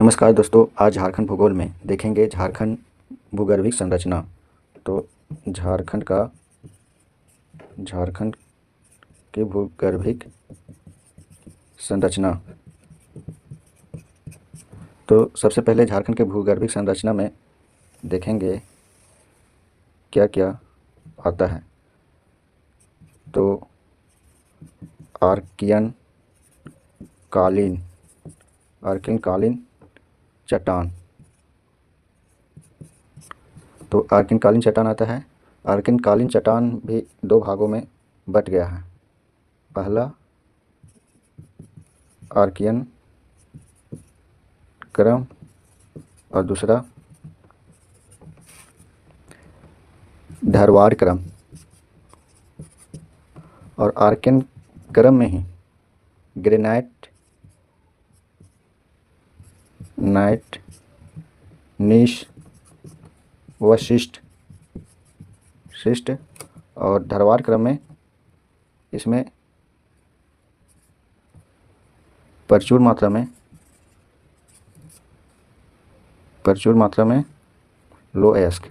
नमस्कार दोस्तों, आज झारखंड भूगोल में देखेंगे झारखंड भूगर्भिक संरचना। तो झारखंड की भूगर्भिक संरचना। तो सबसे पहले झारखंड के भूगर्भिक संरचना में देखेंगे क्या क्या आता है। तो आर्कियन कालीन चट्टान। तो आर्कियन कालीन चट्टान आता है। आर्कियन कालीन चट्टान भी दो भागों में बट गया है। पहला आर्कियन क्रम और दूसरा धरवार क्रम। और आर्कियन क्रम में ही ग्रेनाइट, नीश व शिस्ट और धरवार क्रम में इसमें प्रचुर मात्रा में लो अयस्क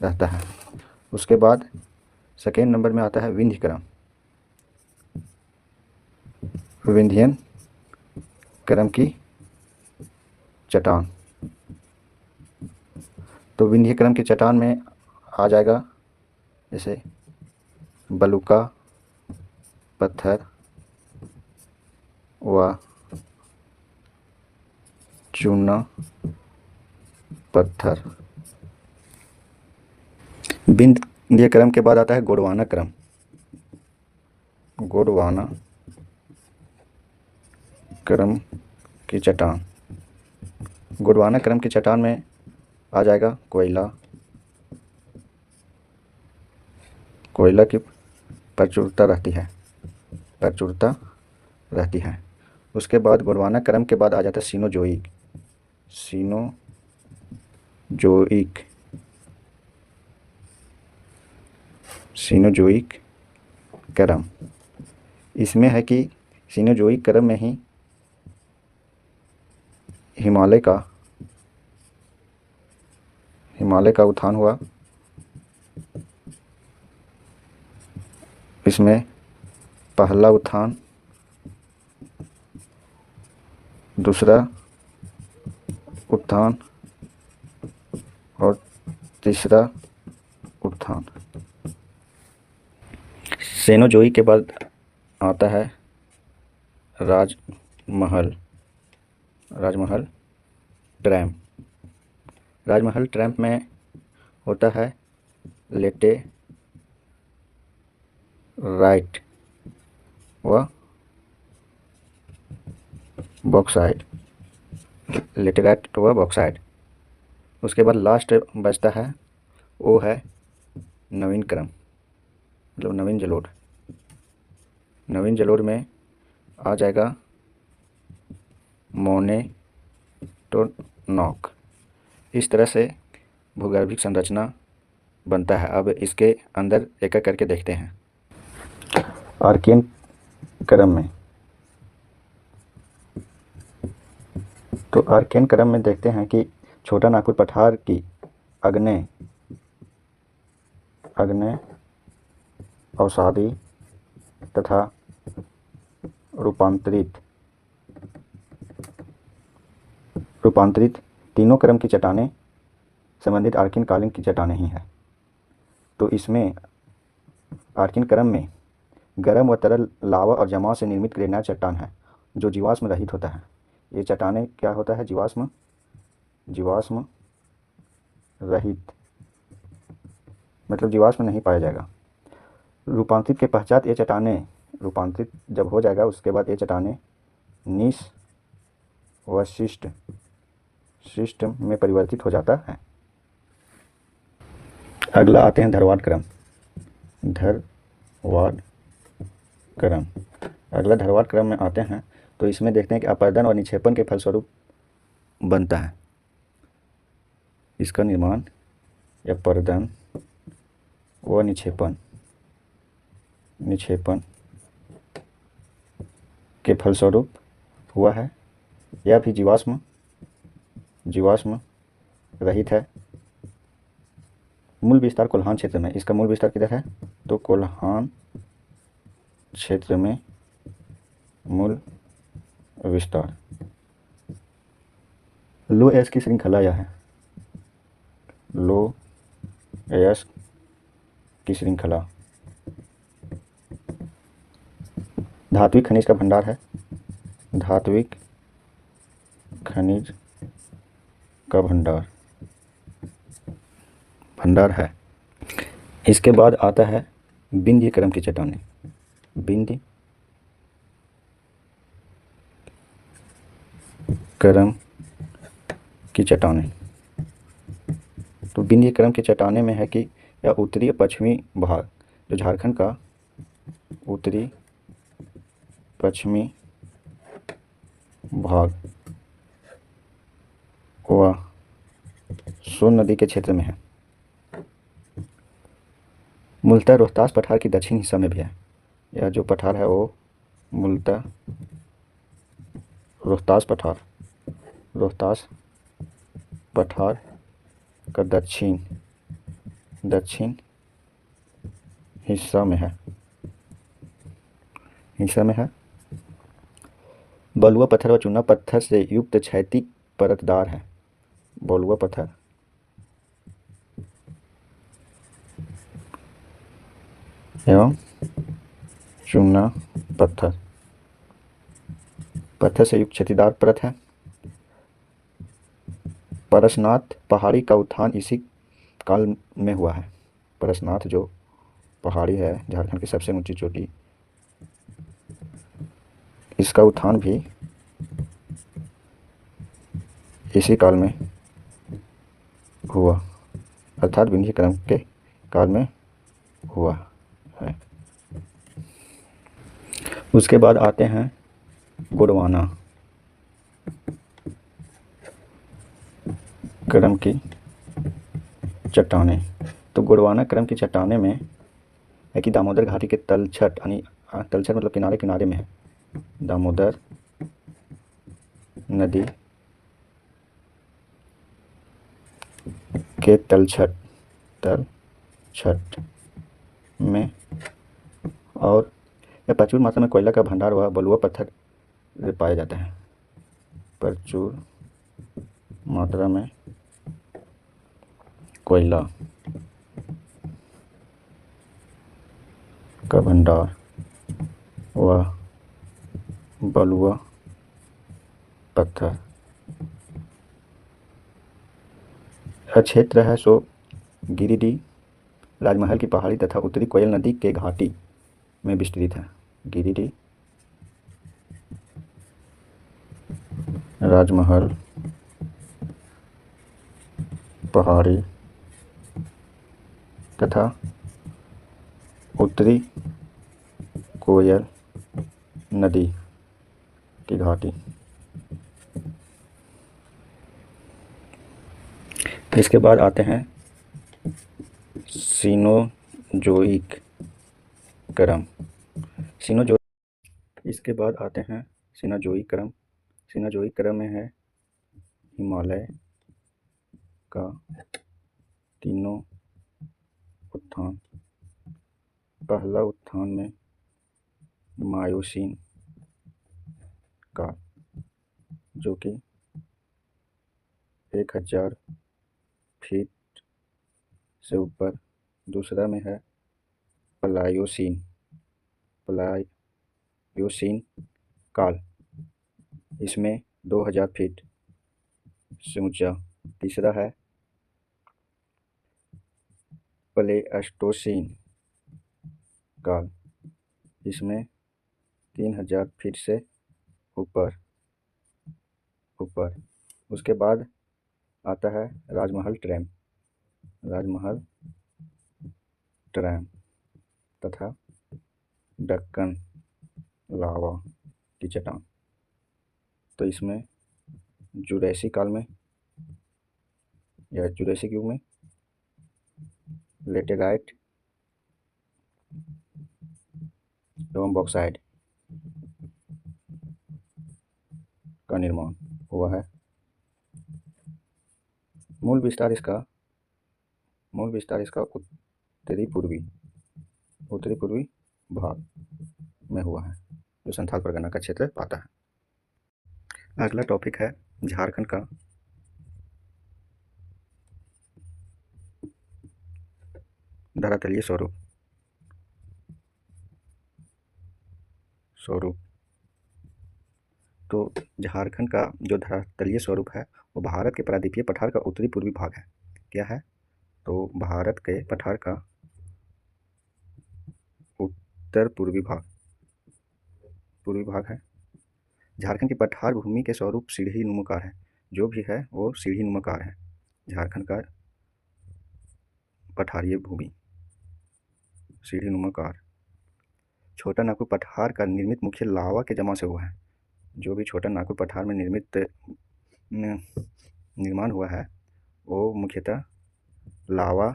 रहता है। उसके बाद सेकेंड नंबर में आता है विंध्य क्रम, विंध्यन क्रम की चट्टान। तो विंध्य क्रम की चट्टान में आ जाएगा जैसे बलुका पत्थर व चूना पत्थर। विंध्य क्रम के बाद आता है गोंडवाना क्रम की चट्टान। गोंडवाना क्रम की चट्टान में आ जाएगा कोयला की प्रचुरता रहती है। उसके बाद गोंडवाना क्रम के बाद आ जाता है सीनोजोइक क्रम। इसमें है कि सीनोजोइक क्रम में ही हिमालय का उत्थान हुआ। इसमें पहला उत्थान, दूसरा उत्थान और तीसरा उत्थान। सेनोजोइक के बाद आता है राजमहल ट्रैम्प में होता है लेटेराइट व बॉक्साइड। उसके बाद लास्ट बचता है, वो है नवीन क्रम, मतलब नवीन जलोढ़ में आ जाएगा मोनेटोनॉक। इस तरह से भूगर्भिक संरचना बनता है। अब इसके अंदर एक एक करके देखते हैं। आर्कियन क्रम में, तो आर्कियन क्रम में देखते हैं कि छोटा नागपुर पठार की आग्नेय अवसादी तथा रूपांतरित तीनों क्रम की चट्टानें संबंधित आर्कियन कालीन की चट्टानें ही हैं। तो इसमें आर्कियन क्रम में गर्म व तरल लावा और जमाव से निर्मित ग्रेनाइट चट्टान है जो जीवाश्म रहित होता है। ये चट्टानें क्या होता है, जीवाश्म रहित, मतलब जीवाश्म नहीं पाया जाएगा। रूपांतरित के पश्चात ये चट्टानें, रूपांतरित जब हो जाएगा उसके बाद ये चट्टानें नीस व शिस्ट में परिवर्तित हो जाता है। अगला आते हैं धरवार क्रम। अगला धरवार क्रम में आते हैं तो इसमें देखते हैं कि अपर्दन और निक्षेपण के फलस्वरूप बनता है। इसका निर्माण अपर्दन व निक्षेपण के फलस्वरूप हुआ है। यह भी जीवाश्म रहित है। मूल विस्तार कोल्हान क्षेत्र में, इसका मूल विस्तार किधर है तो कोल्हान क्षेत्र में मूल विस्तार। लो एस की श्रृंखला यह है, लो एस की श्रृंखला। धात्विक खनिज का भंडार है, धात्विक खनिज का भंडार है। इसके बाद आता है विंध्य क्रम की चट्टानें। विंध्य क्रम की चट्टानें, तो विंध्य क्रम की चट्टानें में है कि यह उत्तरी पश्चिमी भाग, जो झारखंड का उत्तरी पश्चिमी भाग वह सोन नदी के क्षेत्र में है। मूलतः रोहतास पठार की दक्षिण हिस्सा में भी है। यह जो पठार है वो मूलतः रोहतास पठार का दक्षिण हिस्सा में है। बलुआ पत्थर व चूना पत्थर से युक्त क्षैतिज परतदार है। बलुआ पत्थर एवं चूना पत्थर से युक्त क्षैतिजदार परत है। परसनाथ पहाड़ी का उत्थान इसी काल में हुआ है। परसनाथ जो पहाड़ी है झारखंड की सबसे ऊंची चोटी, इसका उत्थान भी इसी काल में हुआ, अर्थात विंध्य क्रम के काल में हुआ है। उसके बाद आते हैं गोंडवाना क्रम की चट्टानें। तो गोंडवाना क्रम की चट्टानें में है कि दामोदर घाटी के तलछट, यानी तलछट मतलब किनारे किनारे में है। दामोदर नदी के तलछट में, और यह प्रचुर मात्रा में कोयला का भंडार व बलुआ पत्थर पाए जाते हैं। प्रचुर मात्रा में कोयला का भंडार व बलुआ पत्थर। यह क्षेत्र है सो गिरिडीह, राजमहल की पहाड़ी तथा उत्तरी कोयल नदी के घाटी में विस्तृत है। गिरिडीह, राजमहल पहाड़ी तथा उत्तरी कोयल नदी की घाटी। इसके बाद आते हैं सीनोजोइक क्रम। इसके बाद आते हैं सीनोजोइक क्रम। सीनोजोइक क्रम में है हिमालय का तीनों उत्थान। पहला उत्थान में मायोसीन का, जो कि 1000 फीट से ऊपर। दूसरा में है प्लायोसीन काल, इसमें 2000 फीट से ऊंचा। तीसरा है प्लेस्टोसीन काल, इसमें 3000 फीट से ऊपर। उसके बाद आता है राजमहल ट्रैम तथा दक्कन लावा की चट्टान। तो इसमें जुरैसी काल में या जुरैसिक युग में लेटेराइट एवं बॉक्साइट का निर्माण हुआ है। मूल विस्तार इसका उत्तरी पूर्वी भाग में हुआ है, जो संथाल परगना का क्षेत्र आता है। अगला टॉपिक है झारखंड का धरातलीय स्वरूप। तो झारखंड का जो धरातलीय स्वरूप है वो भारत के प्रायद्वीपीय पठार का उत्तरी पूर्वी भाग है। क्या है? तो भारत के पठार का उत्तर पूर्वी भाग है। झारखंड की पठार भूमि के स्वरूप सीढ़ी नुमाकार है। जो भी है वो सीढ़ी नुमाकार है। झारखंड का पठारीय भूमि सीढ़ी नुमाकार। छोटा नागपुर पठार का निर्मित मुख्य लावा के जमाव से हुआ है। जो भी छोटा नागपुर पठार में निर्माण हुआ है वो मुख्यतः लावा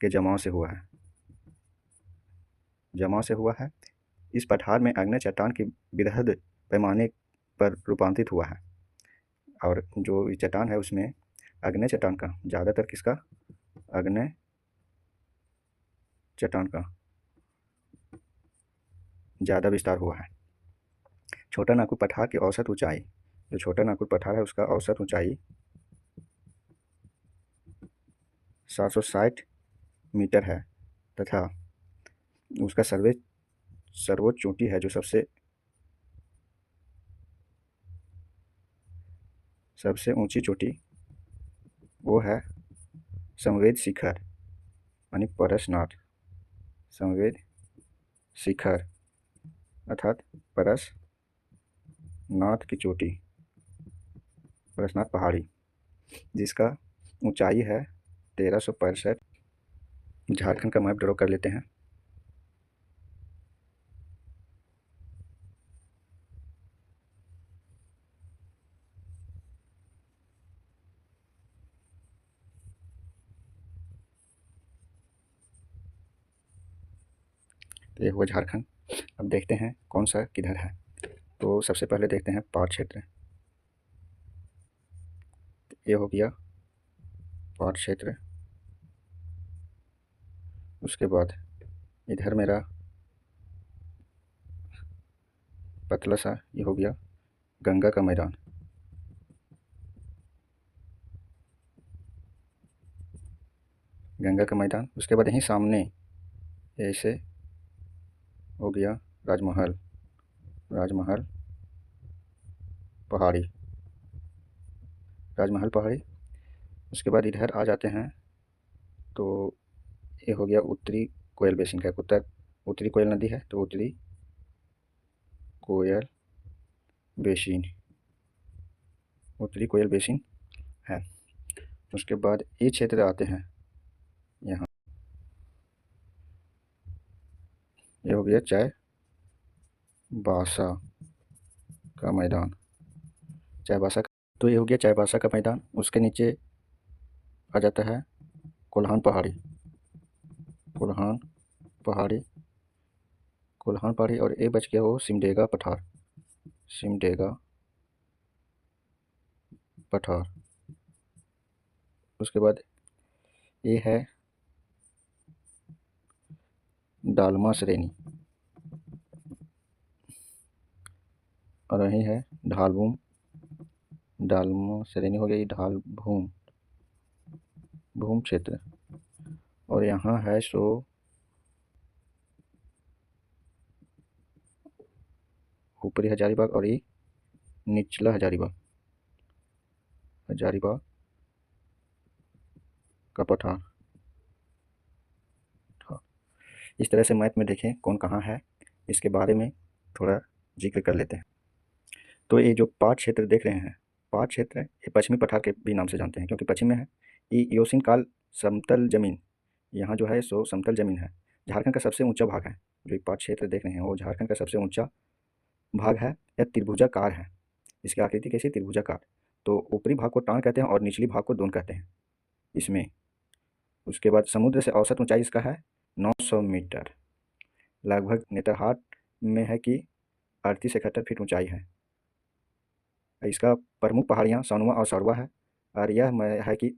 के जमाव से हुआ है। इस पठार में आग्नेय चट्टान की वृहद पैमाने पर रूपांतरित हुआ है। और जो चट्टान है उसमें आग्नेय चट्टान का ज़्यादातर आग्नेय चट्टान का ज़्यादा विस्तार हुआ है। छोटा नागपुर पठार की औसत ऊंचाई, जो छोटा नागपुर पठार है उसका औसत ऊंचाई 760 मीटर है तथा उसका सर्वोच्च चोटी है जो सबसे ऊंची चोटी वो है समवेत शिखर यानी परसनाथ। समवेत शिखर अर्थात परसनाथ की चोटी, परसनाथ पहाड़ी, जिसका ऊंचाई है 1365। झारखंड का मैप ड्रॉ कर लेते हैं। तो ये हुआ झारखंड। अब देखते हैं कौन सा किधर है। तो सबसे पहले देखते हैं पाट क्षेत्र। ये हो गया पाट क्षेत्र। उसके बाद इधर मेरा पतला सा ये हो गया गंगा का मैदान। गंगा का मैदान। उसके बाद यहीं सामने ऐसे हो गया राजमहल पहाड़ी। उसके बाद इधर आ जाते हैं तो ये हो गया उत्तरी कोयल बेसिन का उत्तरी कोयल नदी है तो उत्तरी कोयल बेसिन है। उसके बाद ये क्षेत्र आते हैं यहाँ, ये हो गया चाईबासा का मैदान। तो ये हो गया चाईबासा का मैदान। उसके नीचे आ जाता है कोल्हान पहाड़ी और ये बच गया वो सिमडेगा पठार। उसके बाद ये है डालमा श्रेणी और यही है ढालभूम। डालमा श्रेणी हो गई ढालभूम क्षेत्र। और यहाँ है सो ऊपरी हजारीबाग और ये निचला हजारीबाग का पठार। इस तरह से मैप में देखें कौन कहाँ है, इसके बारे में थोड़ा जिक्र कर लेते हैं। तो ये जो पाट क्षेत्र देख रहे हैं, पाट क्षेत्र ये पश्चिमी पठार के भी नाम से जानते हैं क्योंकि पश्चिम में है। ये एओसिन काल समतल जमीन, यहाँ जो है सो समतल जमीन है। झारखंड का सबसे ऊंचा भाग है। जो पाट क्षेत्र देख रहे हैं वो झारखंड का सबसे ऊंचा भाग है। यह त्रिभुजाकार है। इसकी आकृति कैसी? त्रिभुजाकार। तो ऊपरी भाग को टाण कहते हैं और निचली भाग को दोन कहते हैं इसमें। उसके बाद समुद्र से औसत ऊंचाई इसका है 900 मीटर। लगभग नेतरहाट में है कि 38 से 71 फीट ऊंचाई है। इसका प्रमुख पहाड़ियाँ सोनवा और सौरवा है, और यह है कि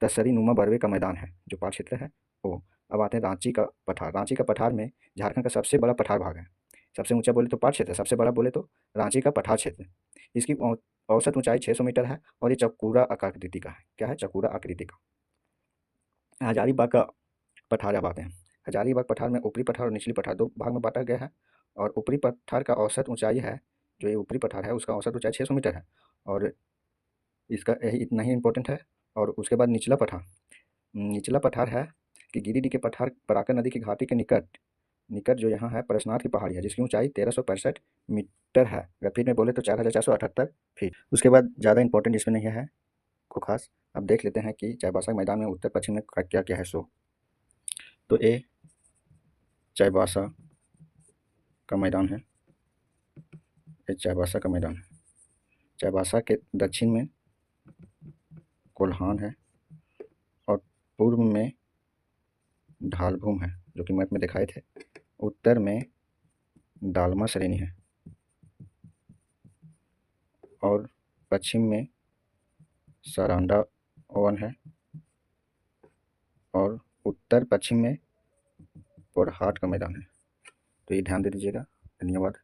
तसरी नुमा बरवे का मैदान है जो पाट क्षेत्र है वो। अब आते हैं रांची का पठार। रांची का पठार में झारखंड का सबसे बड़ा पठार भाग है। सबसे ऊंचा बोले तो पाट क्षेत्र, सबसे बड़ा बोले तो रांची का पठार क्षेत्र। इसकी औसत ऊंचाई 600 मीटर है और ये चौकोरा आकृति का है। क्या है? चौकोरा आकृति का। हजारीबाग का पठार अब आते हैं। हजारीबाग पठार में ऊपरी पठार और निचली पठार दो भाग में बांटा गया है, और ऊपरी पठार का औसत ऊंचाई है, जो ये ऊपरी पठार है उसका औसत ऊंचाई 600 मीटर है, और इसका यही इतना ही इम्पोर्टेंट है। और उसके बाद निचला पठार। निचला पठार है कि गिरिडीह के पठार पराकर नदी की घाटी के निकट निकट जो यहाँ है परसनाथ की पहाड़ी है, जिसकी ऊंचाई 1365 मीटर है। अगर फीट में बोले तो 4478 फीट। उसके बाद ज़्यादा इंपॉर्टेंट इसमें नहीं है को खास। अब देख लेते हैं कि चाईबासा के मैदान में उत्तर पश्चिम में क्या क्या है। सो तो ए चाईबासा का मैदान है, ये चाईबासा का मैदान है। चाईबासा के दक्षिण में कोल्हान है और पूर्व में ढालभूम है जो कि मैप में दिखाए थे। उत्तर में दालमा श्रेणी है और पश्चिम में सरांडा वन है और उत्तर पश्चिम में पोरहाट का मैदान है। तो ये ध्यान दे दीजिएगा। धन्यवाद।